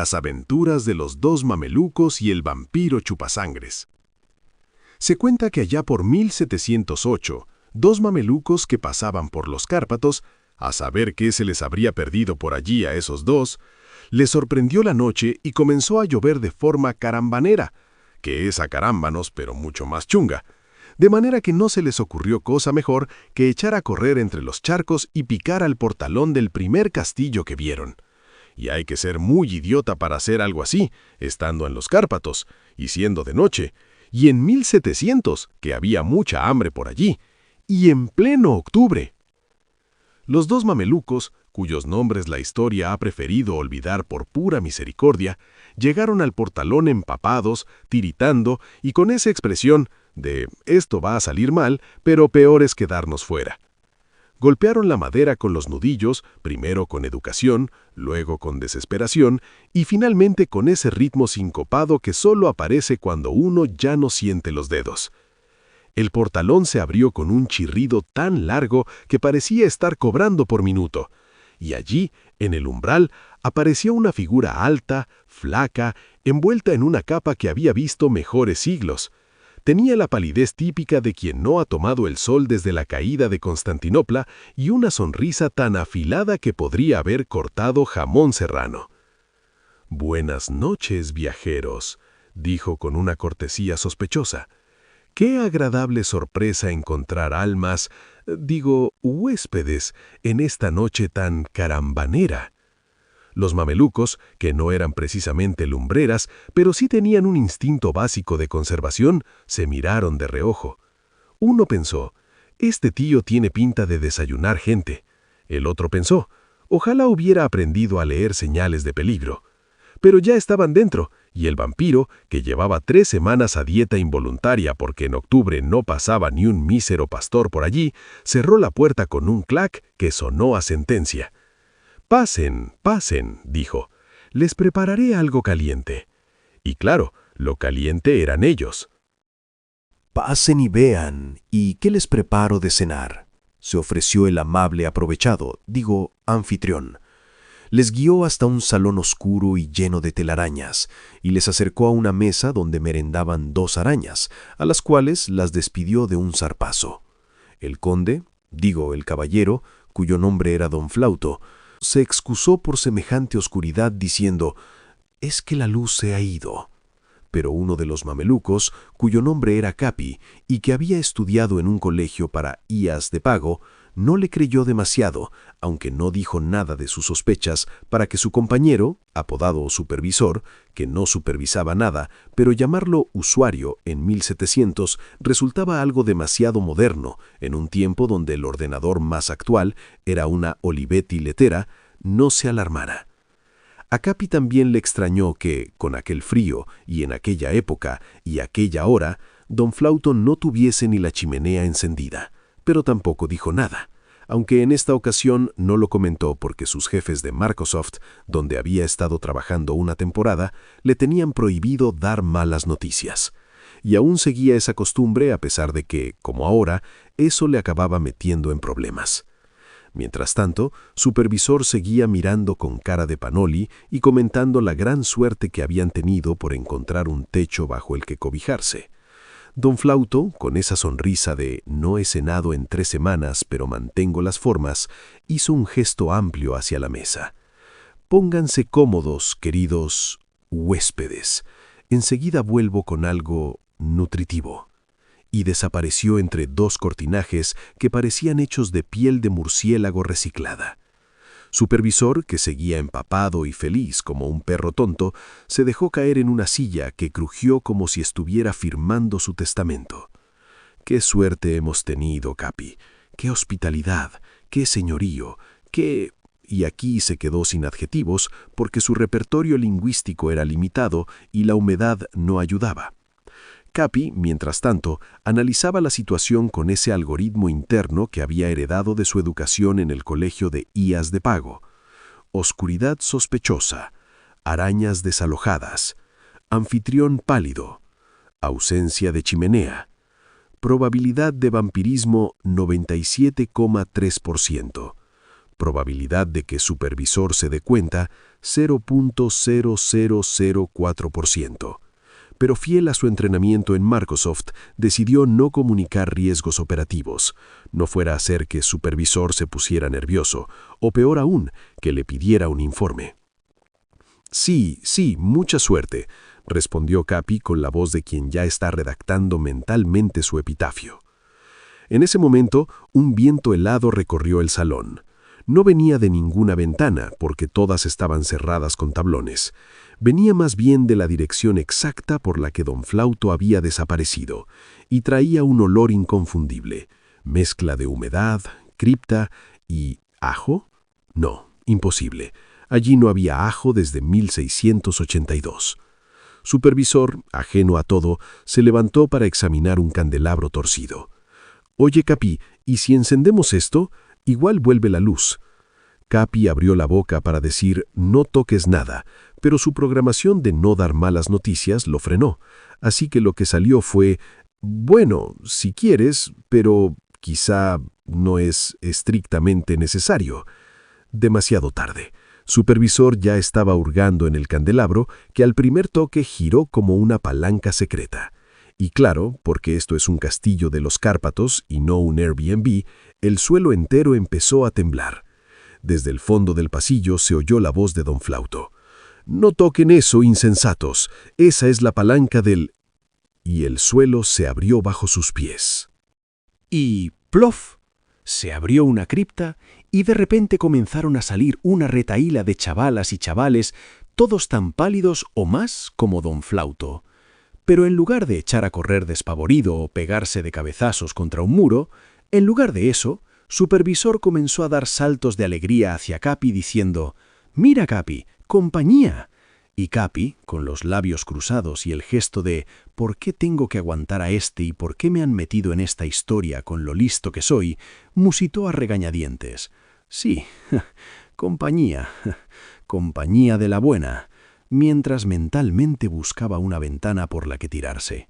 Las aventuras de los dos mamelucos y el vampiro chupasangres. Se cuenta que allá por 1708, dos mamelucos que pasaban por los Cárpatos, a saber qué se les habría perdido por allí a esos dos, les sorprendió la noche y comenzó a llover de forma carambanera, que es a carámbanos pero mucho más chunga, de manera que no se les ocurrió cosa mejor que echar a correr entre los charcos y picar al portalón del primer castillo que vieron. Y hay que ser muy idiota para hacer algo así, estando en los Cárpatos, y siendo de noche, y en 1700, que había mucha hambre por allí, y en pleno octubre. Los dos mamelucos, cuyos nombres la historia ha preferido olvidar por pura misericordia, llegaron al portalón empapados, tiritando y con esa expresión de «esto va a salir mal, pero peor es quedarnos fuera». Golpearon la madera con los nudillos, primero con educación, luego con desesperación y finalmente con ese ritmo sincopado que solo aparece cuando uno ya no siente los dedos. El portalón se abrió con un chirrido tan largo que parecía estar cobrando por minuto, y allí, en el umbral, apareció una figura alta, flaca, envuelta en una capa que había visto mejores siglos. Tenía la palidez típica de quien no ha tomado el sol desde la caída de Constantinopla y una sonrisa tan afilada que podría haber cortado jamón serrano. «Buenas noches, viajeros», dijo con una cortesía sospechosa. «Qué agradable sorpresa encontrar almas, huéspedes, en esta noche tan carambanera». Los mamelucos, que no eran precisamente lumbreras, pero sí tenían un instinto básico de conservación, se miraron de reojo. Uno pensó, «Este tío tiene pinta de desayunar gente». El otro pensó, «Ojalá hubiera aprendido a leer señales de peligro». Pero ya estaban dentro, y el vampiro, que llevaba 3 semanas a dieta involuntaria porque en octubre no pasaba ni un mísero pastor por allí, cerró la puerta con un clac que sonó a sentencia. «Pasen, pasen», dijo, «les prepararé algo caliente». Y claro, lo caliente eran ellos. «Pasen y vean, ¿y qué les preparo de cenar?», se ofreció el amable anfitrión. Les guió hasta un salón oscuro y lleno de telarañas, y les acercó a una mesa donde merendaban 2 arañas, a las cuales las despidió de un zarpazo. El el caballero, cuyo nombre era Don Flauto, se excusó por semejante oscuridad diciendo, «Es que la luz se ha ido». Pero uno de los mamelucos, cuyo nombre era Capi y que había estudiado en un colegio para ías de pago, no le creyó demasiado, aunque no dijo nada de sus sospechas, para que su compañero, apodado supervisor, que no supervisaba nada, pero llamarlo usuario en 1700 resultaba algo demasiado moderno, en un tiempo donde el ordenador más actual era una Olivetti letera, no se alarmara. A Capi también le extrañó que, con aquel frío, y en aquella época, y aquella hora, Don Flauto no tuviese ni la chimenea encendida, pero tampoco dijo nada, aunque en esta ocasión no lo comentó porque sus jefes de Microsoft, donde había estado trabajando una temporada, le tenían prohibido dar malas noticias. Y aún seguía esa costumbre a pesar de que, como ahora, eso le acababa metiendo en problemas. Mientras tanto, Supervisor seguía mirando con cara de panoli y comentando la gran suerte que habían tenido por encontrar un techo bajo el que cobijarse. Don Flauto, con esa sonrisa de «no he cenado en 3 semanas, pero mantengo las formas», hizo un gesto amplio hacia la mesa. «Pónganse cómodos, queridos huéspedes. Enseguida vuelvo con algo nutritivo». Y desapareció entre 2 cortinajes que parecían hechos de piel de murciélago reciclada. Supervisor, que seguía empapado y feliz como un perro tonto, se dejó caer en una silla que crujió como si estuviera firmando su testamento. «Qué suerte hemos tenido, Capi, qué hospitalidad, qué señorío, qué...» Y aquí se quedó sin adjetivos porque su repertorio lingüístico era limitado y la humedad no ayudaba. Capi, mientras tanto, analizaba la situación con ese algoritmo interno que había heredado de su educación en el colegio de ías de pago. Oscuridad sospechosa, arañas desalojadas, anfitrión pálido, ausencia de chimenea, probabilidad de vampirismo 97,3%, Probabilidad de que supervisor se dé cuenta, 0.0004%. Pero fiel a su entrenamiento en Microsoft, decidió no comunicar riesgos operativos. No fuera a hacer que supervisor se pusiera nervioso, o peor aún, que le pidiera un informe. Sí, mucha suerte, respondió Capi con la voz de quien ya está redactando mentalmente su epitafio. En ese momento, un viento helado recorrió el salón. No venía de ninguna ventana, porque todas estaban cerradas con tablones. Venía más bien de la dirección exacta por la que don Flauto había desaparecido, y traía un olor inconfundible, mezcla de humedad, cripta y... ¿ajo? No, imposible. Allí no había ajo desde 1682. Supervisor, ajeno a todo, se levantó para examinar un candelabro torcido. «Oye, Capi, ¿y si encendemos esto? Igual vuelve la luz». Capi abrió la boca para decir «no toques nada», pero su programación de no dar malas noticias lo frenó, así que lo que salió fue «bueno, si quieres, pero quizá no es estrictamente necesario». Demasiado tarde. Supervisor ya estaba hurgando en el candelabro, que al primer toque giró como una palanca secreta. Y claro, porque esto es un castillo de los Cárpatos y no un Airbnb, el suelo entero empezó a temblar. Desde el fondo del pasillo se oyó la voz de don Flauto. «No toquen eso, insensatos. Esa es la palanca del...» Y el suelo se abrió bajo sus pies. Y ¡plof! Se abrió una cripta y de repente comenzaron a salir una retahíla de chavalas y chavales, todos tan pálidos o más como don Flauto. Pero en lugar de echar a correr despavorido o pegarse de cabezazos contra un muro, en lugar de eso, Supervisor comenzó a dar saltos de alegría hacia Capi diciendo «¡Mira, Capi, compañía!». Y Capi, con los labios cruzados y el gesto de «¿por qué tengo que aguantar a este y por qué me han metido en esta historia con lo listo que soy?», musitó a regañadientes «Sí, compañía, compañía de la buena», mientras mentalmente buscaba una ventana por la que tirarse.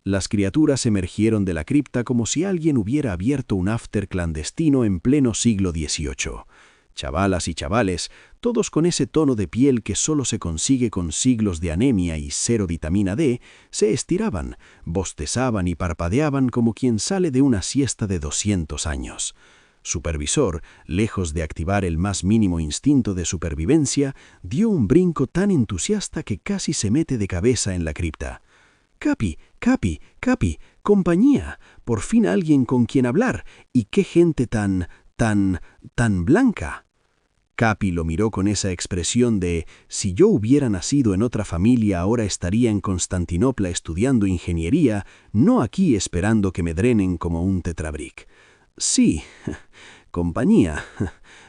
Las criaturas emergieron de la cripta como si alguien hubiera abierto un after clandestino en pleno siglo XVIII. Chavalas y chavales, todos con ese tono de piel que solo se consigue con siglos de anemia y cero vitamina D, se estiraban, bostezaban y parpadeaban como quien sale de una siesta de 200 años. Supervisor, lejos de activar el más mínimo instinto de supervivencia, dio un brinco tan entusiasta que casi se mete de cabeza en la cripta. «Capi, Capi, Capi, compañía, por fin alguien con quien hablar, y qué gente tan blanca». Capi lo miró con esa expresión de «si yo hubiera nacido en otra familia ahora estaría en Constantinopla estudiando ingeniería, no aquí esperando que me drenen como un tetrabric». «Sí, compañía,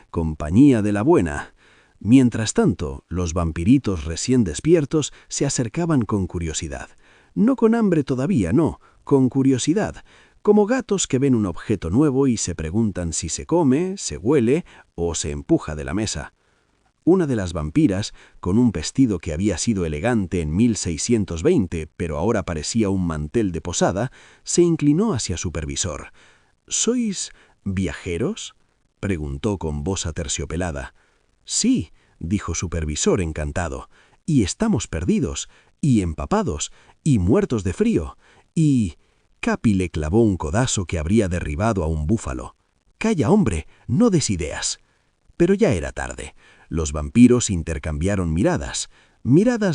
compañía de la buena». Mientras tanto, los vampiritos recién despiertos se acercaban con curiosidad. No con hambre todavía, no, con curiosidad, como gatos que ven un objeto nuevo y se preguntan si se come, se huele o se empuja de la mesa. Una de las vampiras, con un vestido que había sido elegante en 1620, pero ahora parecía un mantel de posada, se inclinó hacia Supervisor. «¿Sois viajeros?», preguntó con voz aterciopelada. «Sí», dijo Supervisor encantado, «y estamos perdidos, y empapados, y muertos de frío, y...». Capi le clavó un codazo que habría derribado a un búfalo. «Calla, hombre, no des ideas». Pero ya era tarde. Los vampiros intercambiaron miradas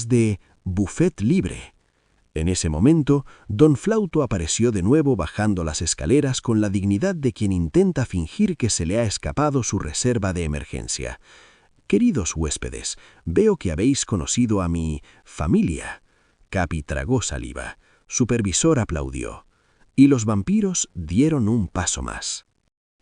de buffet libre. En ese momento, don Flauto apareció de nuevo bajando las escaleras con la dignidad de quien intenta fingir que se le ha escapado su reserva de emergencia. «Queridos huéspedes, veo que habéis conocido a mi familia». Capi tragó saliva. Supervisor aplaudió. Y los vampiros dieron un paso más.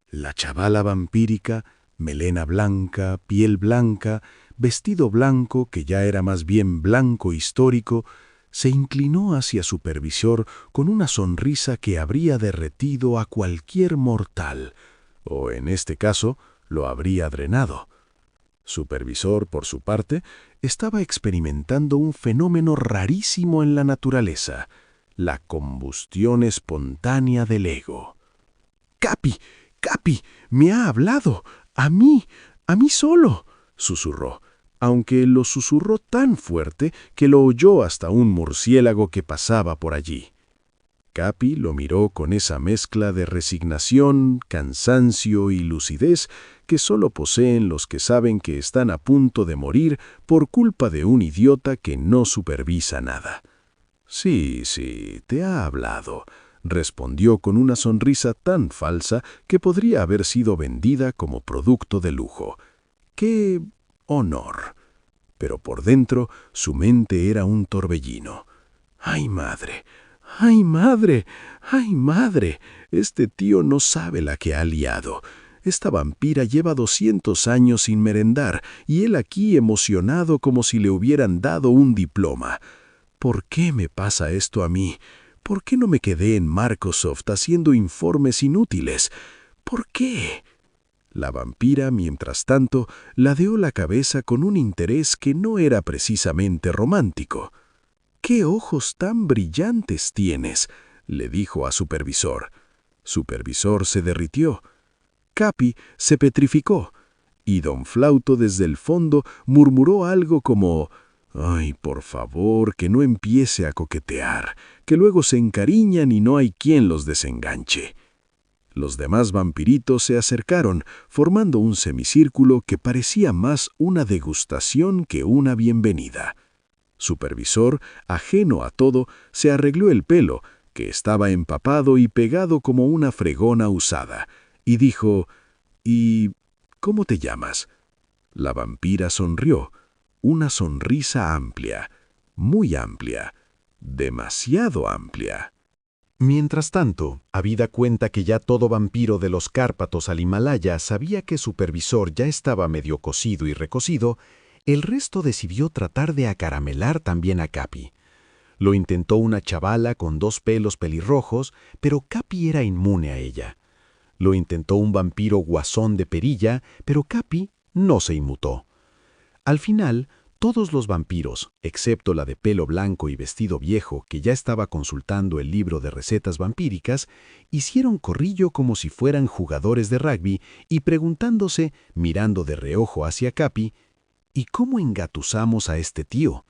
La chavala vampírica, melena blanca, piel blanca, vestido blanco que ya era más bien blanco histórico, se inclinó hacia Supervisor con una sonrisa que habría derretido a cualquier mortal, o en este caso, lo habría drenado. Supervisor, por su parte, estaba experimentando un fenómeno rarísimo en la naturaleza, la combustión espontánea del ego. «Capi, Capi, me ha hablado. a mí solo», susurró, aunque lo susurró tan fuerte que lo oyó hasta un murciélago que pasaba por allí. Capi lo miró con esa mezcla de resignación, cansancio y lucidez que solo poseen los que saben que están a punto de morir por culpa de un idiota que no supervisa nada. «Sí, te ha hablado», respondió con una sonrisa tan falsa que podría haber sido vendida como producto de lujo. ¡Qué honor! Pero por dentro su mente era un torbellino. ¡Ay, madre! ¡Ay, madre! ¡Ay, madre! Este tío no sabe la que ha liado. Esta vampira lleva 200 años sin merendar y él aquí emocionado como si le hubieran dado un diploma. ¿Por qué me pasa esto a mí? ¿Por qué no me quedé en Microsoft haciendo informes inútiles? ¿Por qué? La vampira, mientras tanto, ladeó la cabeza con un interés que no era precisamente romántico. «¿Qué ojos tan brillantes tienes?», le dijo a Supervisor. Supervisor se derritió. Capi se petrificó, y don Flauto desde el fondo murmuró algo como: «Ay, por favor, que no empiece a coquetear, que luego se encariñan y no hay quien los desenganche». Los demás vampiritos se acercaron, formando un semicírculo que parecía más una degustación que una bienvenida. Supervisor, ajeno a todo, se arregló el pelo, que estaba empapado y pegado como una fregona usada, y dijo: «¿Y cómo te llamas?». La vampira sonrió, una sonrisa amplia, muy amplia, demasiado amplia. Mientras tanto, habida cuenta que ya todo vampiro de los Cárpatos al Himalaya sabía que Supervisor ya estaba medio cocido y recocido, el resto decidió tratar de acaramelar también a Capi. Lo intentó una chavala con 2 pelos pelirrojos, pero Capi era inmune a ella. Lo intentó un vampiro guasón de perilla, pero Capi no se inmutó. Al final, todos los vampiros, excepto la de pelo blanco y vestido viejo que ya estaba consultando el libro de recetas vampíricas, hicieron corrillo como si fueran jugadores de rugby y preguntándose, mirando de reojo hacia Capi: «¿Y cómo engatusamos a este tío?».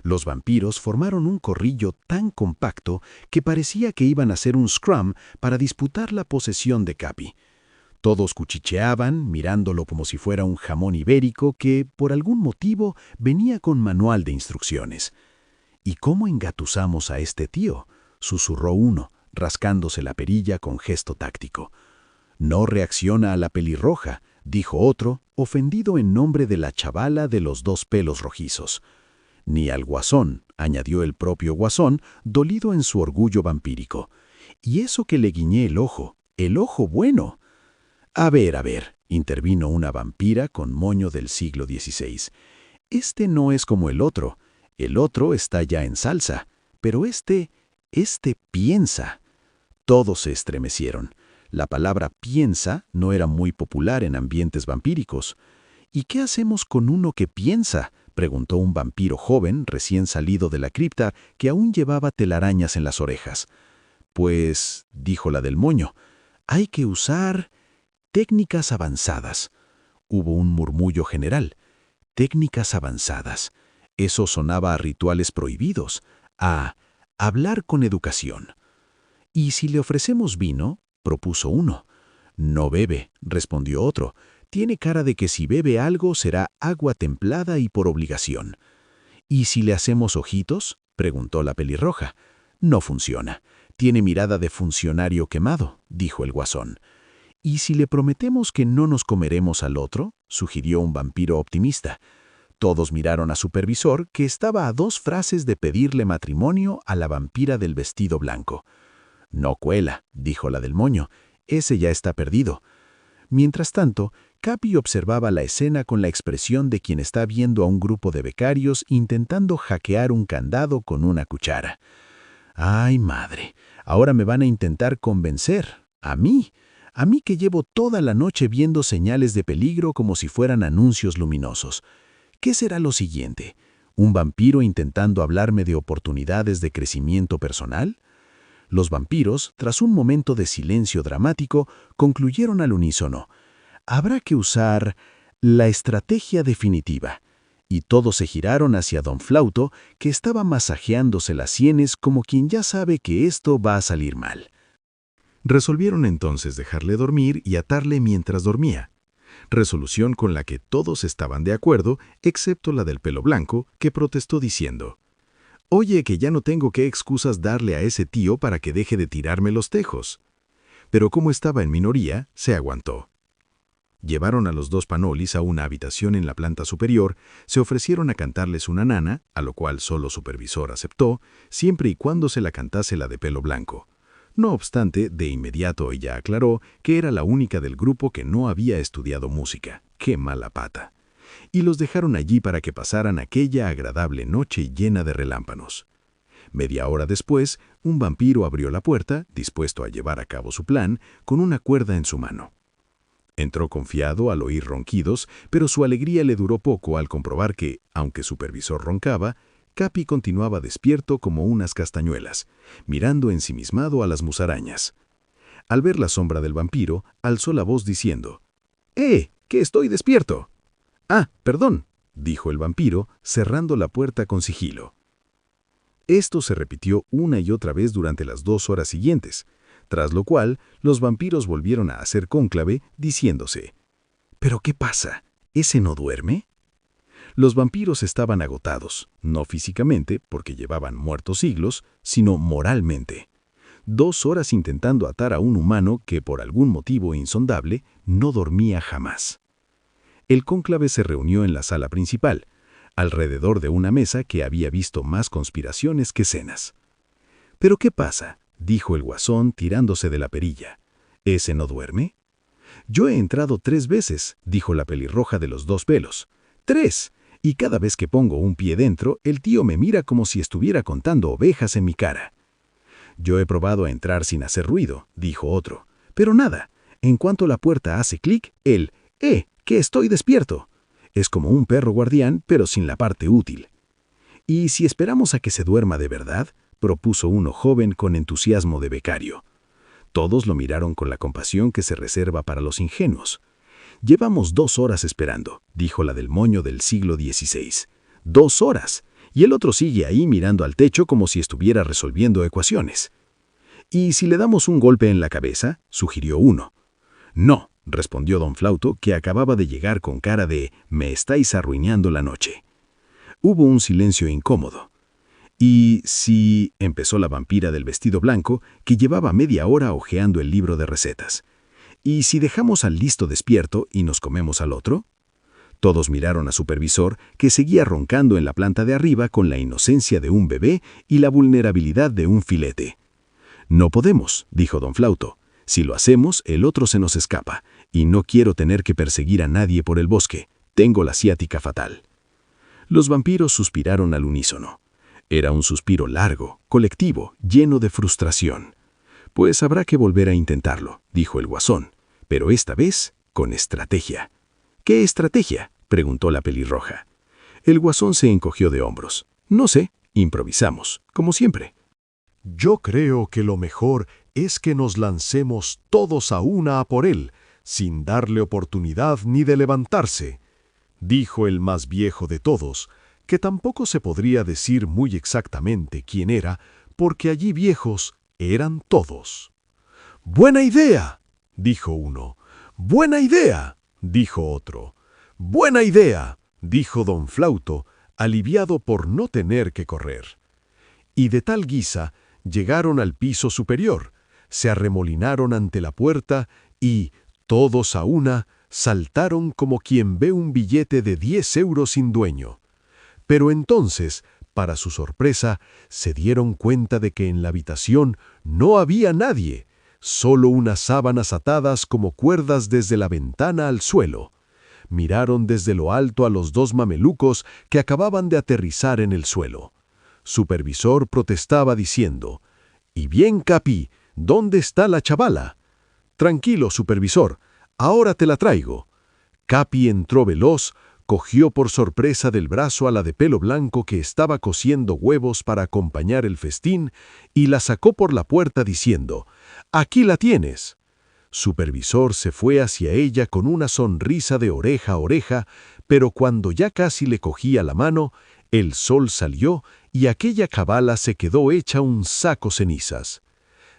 Los vampiros formaron un corrillo tan compacto que parecía que iban a hacer un scrum para disputar la posesión de Capi. Todos cuchicheaban, mirándolo como si fuera un jamón ibérico que, por algún motivo, venía con manual de instrucciones. «¿Y cómo engatusamos a este tío?», susurró uno, rascándose la perilla con gesto táctico. «No reacciona a la pelirroja», dijo otro, ofendido en nombre de la chavala de los 2 pelos rojizos. «Ni al guasón», añadió el propio guasón, dolido en su orgullo vampírico. «Y eso que le guiñé el ojo bueno». A ver», intervino una vampira con moño del siglo XVI. «Este no es como el otro está ya en salsa, pero este piensa». Todos se estremecieron. La palabra piensa no era muy popular en ambientes vampíricos. «¿Y qué hacemos con uno que piensa?», preguntó un vampiro joven recién salido de la cripta que aún llevaba telarañas en las orejas. «Pues», dijo la del moño, «hay que usar técnicas avanzadas». Hubo un murmullo general. Técnicas avanzadas. Eso sonaba a rituales prohibidos, a hablar con educación. «¿Y si le ofrecemos vino?», propuso uno. «No bebe», respondió otro. «Tiene cara de que si bebe algo será agua templada y por obligación». «¿Y si le hacemos ojitos?», preguntó la pelirroja. «No funciona. Tiene mirada de funcionario quemado», dijo el guasón. «¿Y si le prometemos que no nos comeremos al otro?», sugirió un vampiro optimista. Todos miraron a Supervisor, que estaba a 2 frases de pedirle matrimonio a la vampira del vestido blanco. «No cuela», dijo la del moño. «Ese ya está perdido». Mientras tanto, Capi observaba la escena con la expresión de quien está viendo a un grupo de becarios intentando hackear un candado con una cuchara. «Ay, madre, ahora me van a intentar convencer. A mí que llevo toda la noche viendo señales de peligro como si fueran anuncios luminosos. ¿Qué será lo siguiente? ¿Un vampiro intentando hablarme de oportunidades de crecimiento personal?». Los vampiros, tras un momento de silencio dramático, concluyeron al unísono: Habrá que usar la estrategia definitiva. Y todos se giraron hacia don Flauto, que estaba masajeándose las sienes como quien ya sabe que esto va a salir mal. Resolvieron entonces dejarle dormir y atarle mientras dormía. Resolución con la que todos estaban de acuerdo, excepto la del pelo blanco, que protestó diciendo: «Oye, que ya no tengo qué excusas darle a ese tío para que deje de tirarme los tejos». Pero como estaba en minoría, se aguantó. Llevaron a los dos panolis a una habitación en la planta superior, se ofrecieron a cantarles una nana, a lo cual solo Supervisor aceptó, siempre y cuando se la cantase la de pelo blanco. No obstante, de inmediato ella aclaró que era la única del grupo que no había estudiado música. ¡Qué mala pata! Y los dejaron allí para que pasaran aquella agradable noche llena de relámpanos. Media hora después, un vampiro abrió la puerta, dispuesto a llevar a cabo su plan, con una cuerda en su mano. Entró confiado al oír ronquidos, pero su alegría le duró poco al comprobar que, aunque Supervisor roncaba, Capi continuaba despierto como unas castañuelas, mirando ensimismado a las musarañas. Al ver la sombra del vampiro, alzó la voz diciendo: ¡Que estoy despierto! «Ah, perdón», dijo el vampiro, cerrando la puerta con sigilo. Esto se repitió una y otra vez durante las 2 horas siguientes, tras lo cual los vampiros volvieron a hacer cónclave, diciéndose: «¿Pero qué pasa? ¿Ese no duerme?». Los vampiros estaban agotados, no físicamente, porque llevaban muertos siglos, sino moralmente. 2 horas intentando atar a un humano que, por algún motivo insondable, no dormía jamás. El cónclave se reunió en la sala principal, alrededor de una mesa que había visto más conspiraciones que cenas. «¿Pero qué pasa?», dijo el Guasón tirándose de la perilla. «¿Ese no duerme?». «Yo he entrado 3 veces», dijo la pelirroja de los 2 pelos. «3. Y cada vez que pongo un pie dentro, el tío me mira como si estuviera contando ovejas en mi cara». «Yo he probado a entrar sin hacer ruido», dijo otro. «Pero nada. En cuanto la puerta hace clic, él, que estoy despierto». Es como un perro guardián, pero sin la parte útil. «¿Y si esperamos a que se duerma de verdad?», propuso uno joven con entusiasmo de becario. Todos lo miraron con la compasión que se reserva para los ingenuos. «Llevamos 2 horas esperando», dijo la del moño del siglo XVI. «2 horas, y el otro sigue ahí mirando al techo como si estuviera resolviendo ecuaciones». «¿Y si le damos un golpe en la cabeza?», sugirió uno. «No», respondió don Flauto, que acababa de llegar con cara de «me estáis arruinando la noche». Hubo un silencio incómodo. «¿Y si...?» empezó la vampira del vestido blanco, que llevaba media hora hojeando el libro de recetas. «¿Y si dejamos al listo despierto y nos comemos al otro?». Todos miraron a Supervisor, que seguía roncando en la planta de arriba con la inocencia de un bebé y la vulnerabilidad de un filete. «No podemos», dijo don Flauto. «Si lo hacemos, el otro se nos escapa, y no quiero tener que perseguir a nadie por el bosque. Tengo la ciática fatal». Los vampiros suspiraron al unísono. Era un suspiro largo, colectivo, lleno de frustración. «Pues habrá que volver a intentarlo», dijo el Guasón, «pero esta vez con estrategia». «¿Qué estrategia?», preguntó la pelirroja. El Guasón se encogió de hombros. «No sé, improvisamos, como siempre». «Yo creo que lo mejor es que nos lancemos todos a una a por él, sin darle oportunidad ni de levantarse», dijo el más viejo de todos, que tampoco se podría decir muy exactamente quién era, porque allí viejos eran todos. «¡Buena idea!», dijo uno. «¡Buena idea!», dijo otro. «¡Buena idea!», dijo don Flauto, aliviado por no tener que correr. Y de tal guisa llegaron al piso superior, se arremolinaron ante la puerta y, todos a una, saltaron como quien ve un billete de 10 euros sin dueño. Pero entonces, para su sorpresa, se dieron cuenta de que en la habitación no había nadie, solo unas sábanas atadas como cuerdas desde la ventana al suelo. Miraron desde lo alto a los 2 mamelucos que acababan de aterrizar en el suelo. Supervisor protestaba diciendo: «Y bien, Capi, ¿dónde está la chavala?». «Tranquilo, Supervisor, ahora te la traigo». Capi entró veloz, cogió por sorpresa del brazo a la de pelo blanco que estaba cociendo huevos para acompañar el festín y la sacó por la puerta diciendo: «Aquí la tienes». Supervisor se fue hacia ella con una sonrisa de oreja a oreja, pero cuando ya casi le cogía la mano, el sol salió y aquella cabala se quedó hecha un saco cenizas.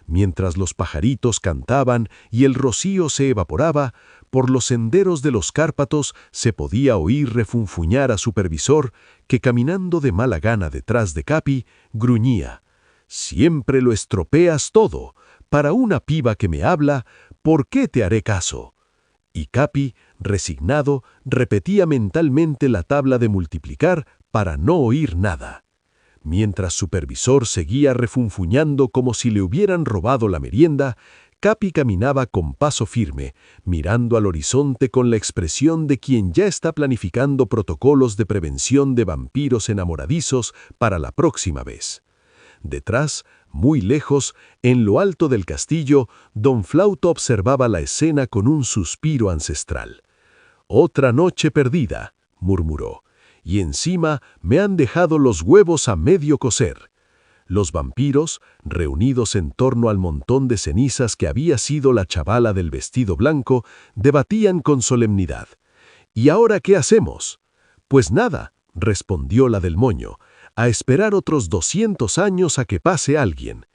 Mientras los pajaritos cantaban y el rocío se evaporaba, por los senderos de los Cárpatos se podía oír refunfuñar a Supervisor, que caminando de mala gana detrás de Capi, gruñía: «Siempre lo estropeas todo. Para una piba que me habla, ¿por qué te haré caso?». Y Capi, resignado, repetía mentalmente la tabla de multiplicar para no oír nada. Mientras Supervisor seguía refunfuñando como si le hubieran robado la merienda, Capi caminaba con paso firme, mirando al horizonte con la expresión de quien ya está planificando protocolos de prevención de vampiros enamoradizos para la próxima vez. Detrás, muy lejos, en lo alto del castillo, don Flauto observaba la escena con un suspiro ancestral. «Otra noche perdida», murmuró, «y encima me han dejado los huevos a medio cocer». Los vampiros, reunidos en torno al montón de cenizas que había sido la chavala del vestido blanco, debatían con solemnidad. «¿Y ahora qué hacemos?». «Pues nada», respondió la del moño, «a esperar otros 200 años a que pase alguien».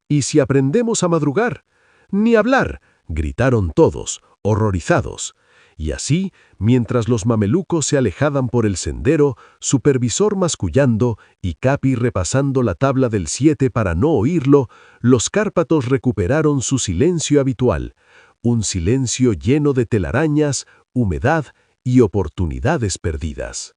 «¿Y si aprendemos a madrugar?». «Ni hablar», gritaron todos, horrorizados. Y así, mientras los mamelucos se alejaban por el sendero, Supervisor mascullando y Capi repasando la tabla del 7 para no oírlo, los Cárpatos recuperaron su silencio habitual, un silencio lleno de telarañas, humedad y oportunidades perdidas.